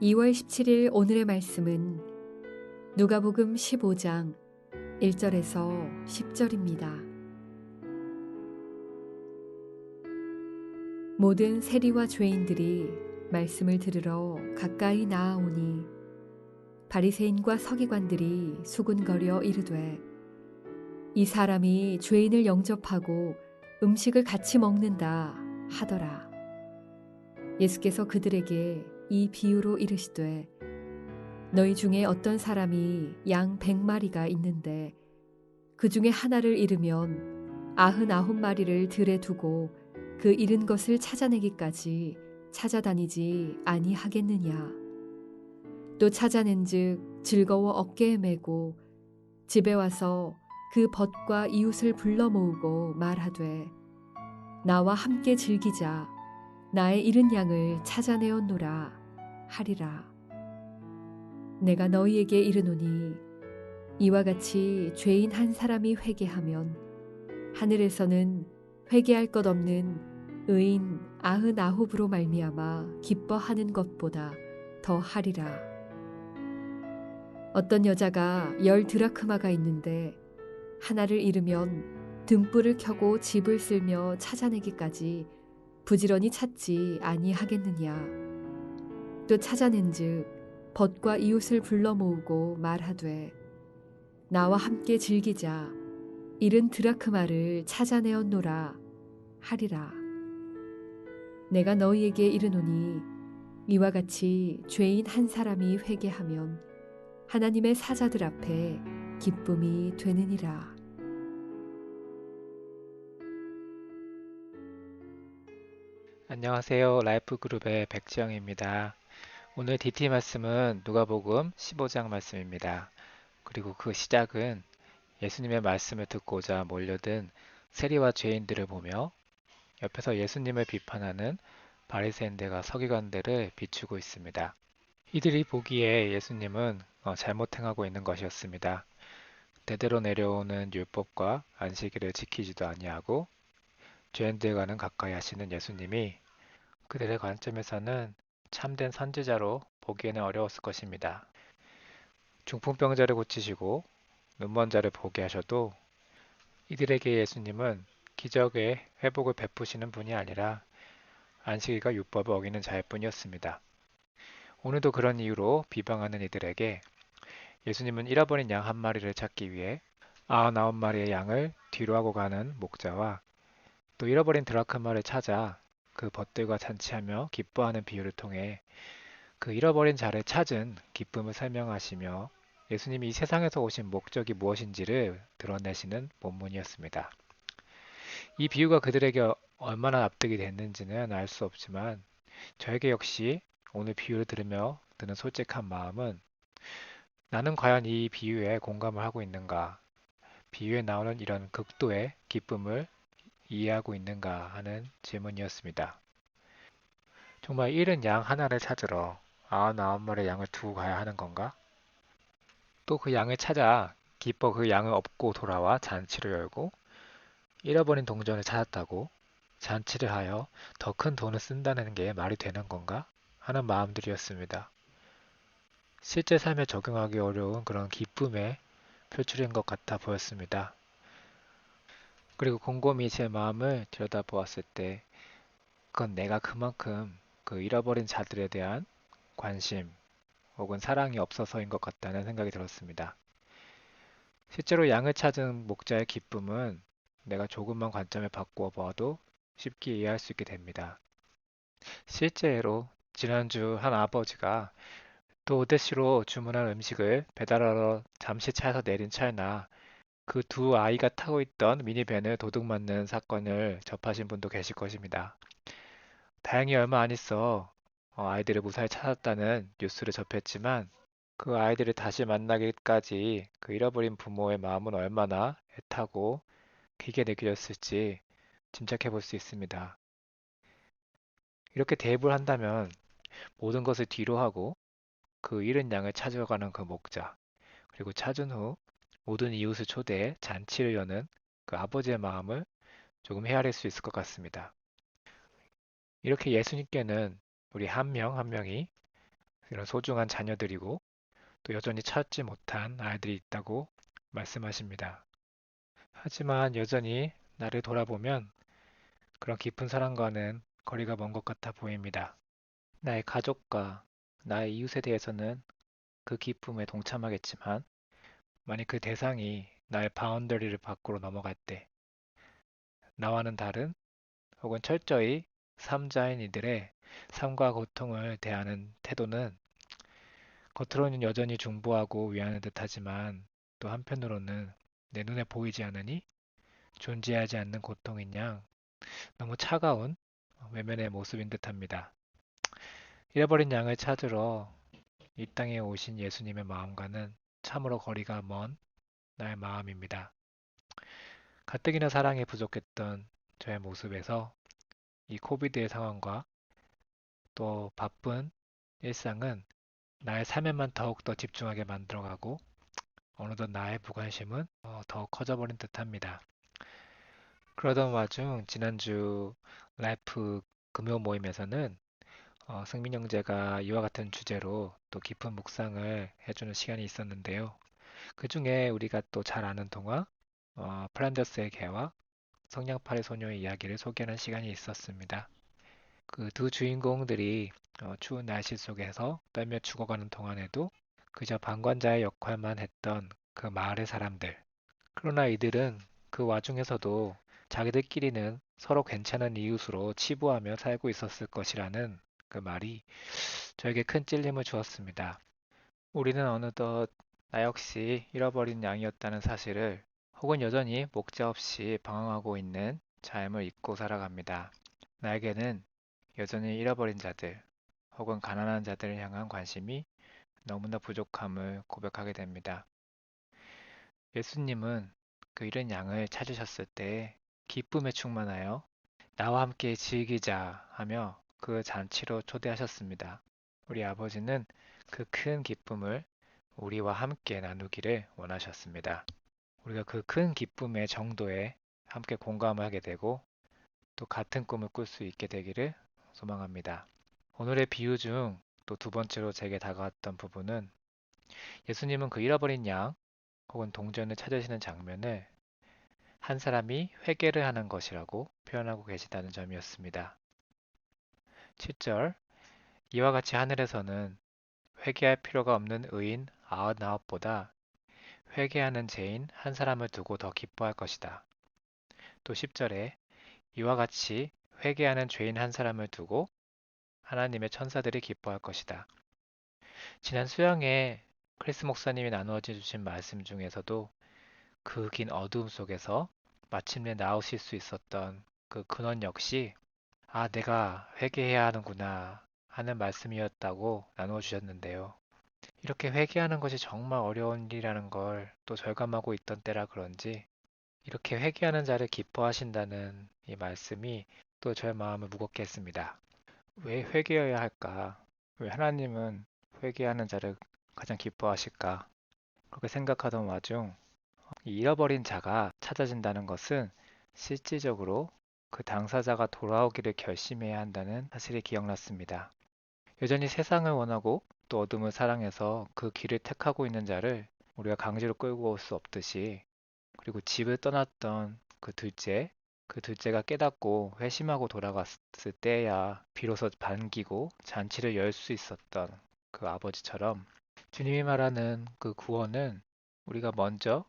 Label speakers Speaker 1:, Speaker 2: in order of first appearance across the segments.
Speaker 1: 2월 17일 오늘의 말씀은 누가복음 15장 1절에서 10절입니다. 모든 세리와 죄인들이 말씀을 들으러 가까이 나아오니 바리새인과 서기관들이 수군거려 이르되 이 사람이 죄인을 영접하고 음식을 같이 먹는다 하더라. 예수께서 그들에게 이 비유로 이르시되 너희 중에 어떤 사람이 양 100마리가 있는데 그 중에 하나를 잃으면 99마리를 들에 두고 그 잃은 것을 찾아내기까지 찾아다니지 아니하겠느냐. 또 찾아낸즉 즐거워 어깨에 메고 집에 와서 그 벗과 이웃을 불러 모으고 말하되 나와 함께 즐기자. 나의 잃은 양을 찾아내었노라 하리라. 내가 너희에게 이르노니 이와 같이 죄인 한 사람이 회개하면 하늘에서는 회개할 것 없는 의인 99으로 말미암아 기뻐하는 것보다 더 하리라. 어떤 여자가 10드라크마가 있는데 하나를 잃으면 등불을 켜고 집을 쓸며 찾아내기까지 부지런히 찾지 아니하겠느냐. 또 찾아낸즉 벗과 이웃을 불러 모으고 말하되 나와 함께 즐기자. 잃은 드라크마를 찾아내었노라 하리라. 내가 너희에게 이르노니 이와 같이 죄인 한 사람이 회개하면 하나님의 사자들 앞에 기쁨이 되느니라.
Speaker 2: 안녕하세요. 라이프그룹의 백지영입니다. 오늘 DT 말씀은 누가복음 15장 말씀입니다. 그리고 그 시작은 예수님의 말씀을 듣고자 몰려든 세리와 죄인들을 보며 옆에서 예수님을 비판하는 바리새인들과 서기관들을 비추고 있습니다. 이들이 보기에 예수님은 잘못 행하고 있는 것이었습니다. 대대로 내려오는 율법과 안식일을 지키지도 아니하고 죄인들과는 가까이 하시는 예수님이 그들의 관점에서는 참된 선지자로 보기에는 어려웠을 것입니다. 중풍병자를 고치시고 눈먼 자를 보게 하셔도 이들에게 예수님은 기적의 회복을 베푸시는 분이 아니라 안식일과 율법을 어기는 자일 뿐이었습니다. 오늘도 그런 이유로 비방하는 이들에게 예수님은 잃어버린 양 한 마리를 찾기 위해 99마리의 양을 뒤로 하고 가는 목자와 또 잃어버린 드라크마를 찾아 그 벗들과 잔치하며 기뻐하는 비유를 통해 그 잃어버린 자를 찾은 기쁨을 설명하시며 예수님이 이 세상에서 오신 목적이 무엇인지를 드러내시는 본문이었습니다. 이 비유가 그들에게 얼마나 납득이 됐는지는 알 수 없지만 저에게 역시 오늘 비유를 들으며 드는 솔직한 마음은 나는 과연 이 비유에 공감을 하고 있는가? 비유에 나오는 이런 극도의 기쁨을 이해하고 있는가 하는 질문이었습니다. 정말 잃은 양 하나를 찾으러 99마리의 양을 두고 가야 하는 건가? 또 그 양을 찾아 기뻐 그 양을 업고 돌아와 잔치를 열고 잃어버린 동전을 찾았다고 잔치를 하여 더 큰 돈을 쓴다는 게 말이 되는 건가? 하는 마음들이었습니다. 실제 삶에 적용하기 어려운 그런 기쁨의 표출인 것 같아 보였습니다. 그리고 곰곰이 제 마음을 들여다보았을 때 그건 내가 그만큼 그 잃어버린 자들에 대한 관심 혹은 사랑이 없어서인 것 같다는 생각이 들었습니다. 실제로 양을 찾은 목자의 기쁨은 내가 조금만 관점을 바꾸어 보아도 쉽게 이해할 수 있게 됩니다. 실제로 지난주 한 아버지가 또 오대시로 주문한 음식을 배달하러 잠시 차에서 내린 찰나 그 두 아이가 타고 있던 미니밴을 도둑맞는 사건을 접하신 분도 계실 것입니다. 다행히 얼마 안 있어 아이들을 무사히 찾았다는 뉴스를 접했지만 그 아이들을 다시 만나기까지 그 잃어버린 부모의 마음은 얼마나 애타고 길게 느껴졌을지 짐작해 볼 수 있습니다. 이렇게 대입을 한다면 모든 것을 뒤로 하고 그 잃은 양을 찾아가는 그 목자, 그리고 찾은 후 모든 이웃을 초대해 잔치를 여는 그 아버지의 마음을 조금 헤아릴 수 있을 것 같습니다. 이렇게 예수님께는 우리 한 명 한 명이 이런 소중한 자녀들이고 또 여전히 찾지 못한 아이들이 있다고 말씀하십니다. 하지만 여전히 나를 돌아보면 그런 깊은 사랑과는 거리가 먼 것 같아 보입니다. 나의 가족과 나의 이웃에 대해서는 그 기쁨에 동참하겠지만 만약 그 대상이 나의 바운더리를 밖으로 넘어갈 때 나와는 다른 혹은 철저히 삼자인 이들의 삶과 고통을 대하는 태도는 겉으로는 여전히 중보하고 위하는 듯하지만 또 한편으로는 내 눈에 보이지 않으니 존재하지 않는 고통인 양 너무 차가운 외면의 모습인 듯합니다. 잃어버린 양을 찾으러 이 땅에 오신 예수님의 마음과는 참으로 거리가 먼 나의 마음입니다. 가뜩이나 사랑이 부족했던 저의 모습에서 이 코비드의 상황과 또 바쁜 일상은 나의 삶에만 더욱더 집중하게 만들어가고 어느덧 나의 무관심은 더욱 커져버린 듯합니다. 그러던 와중 지난주 라이프 금요 모임에서는 승민 형제가 이와 같은 주제로 또 깊은 묵상을 해주는 시간이 있었는데요. 그 중에 우리가 또 잘 아는 동화 플란더스의 개와 성냥팔이 소녀의 이야기를 소개하는 시간이 있었습니다. 그 두 주인공들이 추운 날씨 속에서 떨며 죽어가는 동안에도 그저 방관자의 역할만 했던 그 마을의 사람들. 그러나 이들은 그 와중에서도 자기들끼리는 서로 괜찮은 이웃으로 치부하며 살고 있었을 것이라는 그 말이 저에게 큰 찔림을 주었습니다. 우리는 어느덧 나 역시 잃어버린 양이었다는 사실을 혹은 여전히 목자 없이 방황하고 있는 삶을 잊고 살아갑니다. 나에게는 여전히 잃어버린 자들 혹은 가난한 자들을 향한 관심이 너무나 부족함을 고백하게 됩니다. 예수님은 그 잃은 양을 찾으셨을 때 기쁨에 충만하여 나와 함께 즐기자 하며 그 잔치로 초대하셨습니다. 우리 아버지는 그 큰 기쁨을 우리와 함께 나누기를 원하셨습니다. 우리가 그 큰 기쁨의 정도에 함께 공감을 하게 되고 또 같은 꿈을 꿀 수 있게 되기를 소망합니다. 오늘의 비유 중 또 두 번째로 제게 다가왔던 부분은 예수님은 그 잃어버린 양 혹은 동전을 찾으시는 장면을 한 사람이 회개를 하는 것이라고 표현하고 계시다는 점이었습니다. 7절 이와 같이 하늘에서는 회개할 필요가 없는 의인 99보다 회개하는 죄인 한 사람을 두고 더 기뻐할 것이다. 또 10절에 이와 같이 회개하는 죄인 한 사람을 두고 하나님의 천사들이 기뻐할 것이다. 지난 수양에 크리스 목사님이 나누어 주신 말씀 중에서도 그 긴 어두움 속에서 마침내 나오실 수 있었던 그 근원 역시 내가 회개해야 하는구나 하는 말씀이었다고 나누어 주셨는데요. 이렇게 회개하는 것이 정말 어려운 일이라는 걸 또 절감하고 있던 때라 그런지 이렇게 회개하는 자를 기뻐하신다는 이 말씀이 또 저의 마음을 무겁게 했습니다. 왜 회개해야 할까? 왜 하나님은 회개하는 자를 가장 기뻐하실까? 그렇게 생각하던 와중 이 잃어버린 자가 찾아진다는 것은 실질적으로 그 당사자가 돌아오기를 결심해야 한다는 사실이 기억났습니다. 여전히 세상을 원하고 또 어둠을 사랑해서 그 길을 택하고 있는 자를 우리가 강제로 끌고 올 수 없듯이 그리고 집을 떠났던 그 둘째가 깨닫고 회심하고 돌아갔을 때야 비로소 반기고 잔치를 열 수 있었던 그 아버지처럼 주님이 말하는 그 구원은 우리가 먼저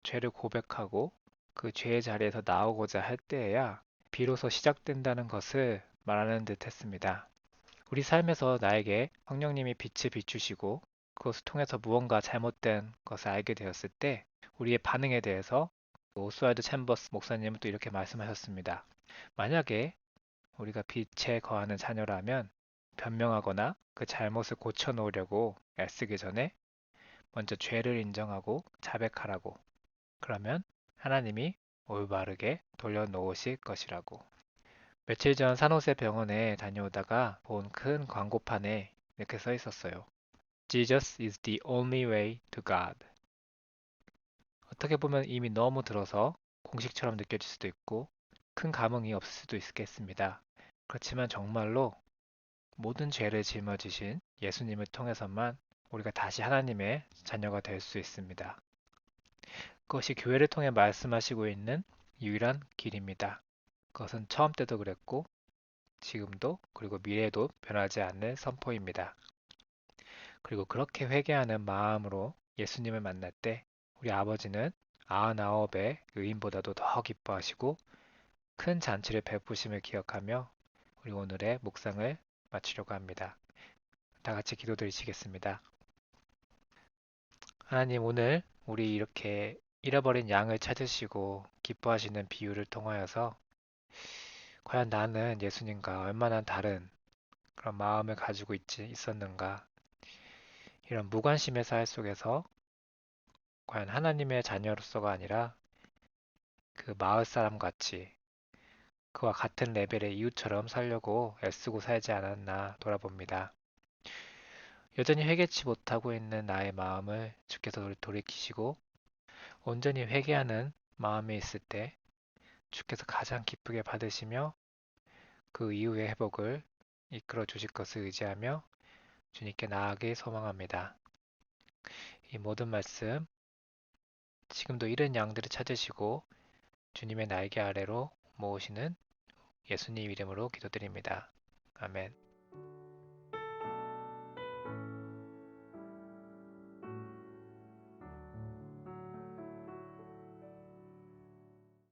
Speaker 2: 죄를 고백하고 그 죄의 자리에서 나오고자 할 때에야 비로소 시작된다는 것을 말하는 듯 했습니다. 우리 삶에서 나에게 성령님이 빛을 비추시고 그것을 통해서 무언가 잘못된 것을 알게 되었을 때 우리의 반응에 대해서 오스왈드 챔버스 목사님은 또 이렇게 말씀하셨습니다. 만약에 우리가 빛에 거하는 자녀라면 변명하거나 그 잘못을 고쳐놓으려고 애쓰기 전에 먼저 죄를 인정하고 자백하라고. 그러면 하나님이 올바르게 돌려놓으실 것이라고. 며칠 전 산호세 병원에 다녀오다가 본 큰 광고판에 이렇게 써 있었어요. Jesus is the only way to God. 어떻게 보면 이미 너무 들어서 공식처럼 느껴질 수도 있고 큰 감흥이 없을 수도 있겠습니다. 그렇지만 정말로 모든 죄를 짊어지신 예수님을 통해서만 우리가 다시 하나님의 자녀가 될 수 있습니다. 그것이 교회를 통해 말씀하시고 있는 유일한 길입니다. 그것은 처음 때도 그랬고 지금도 그리고 미래에도 변하지 않는 선포입니다. 그리고 그렇게 회개하는 마음으로 예수님을 만날 때 우리 아버지는 99의 의인보다도 더 기뻐하시고 큰 잔치를 베푸심을 기억하며 우리 오늘의 묵상을 마치려고 합니다. 다 같이 기도드리시겠습니다. 하나님, 오늘 우리 이렇게 잃어버린 양을 찾으시고 기뻐하시는 비유를 통하여서 과연 나는 예수님과 얼마나 다른 그런 마음을 가지고 있었는가, 이런 무관심의 사회 속에서 과연 하나님의 자녀로서가 아니라 그 마을 사람 같이 그와 같은 레벨의 이웃처럼 살려고 애쓰고 살지 않았나 돌아봅니다. 여전히 회개치 못하고 있는 나의 마음을 주께서 돌이키시고 온전히 회개하는 마음이 있을 때 주께서 가장 기쁘게 받으시며 그 이후의 회복을 이끌어 주실 것을 의지하며 주님께 나아가길 소망합니다. 이 모든 말씀 지금도 잃은 양들을 찾으시고 주님의 날개 아래로 모으시는 예수님 이름으로 기도드립니다. 아멘.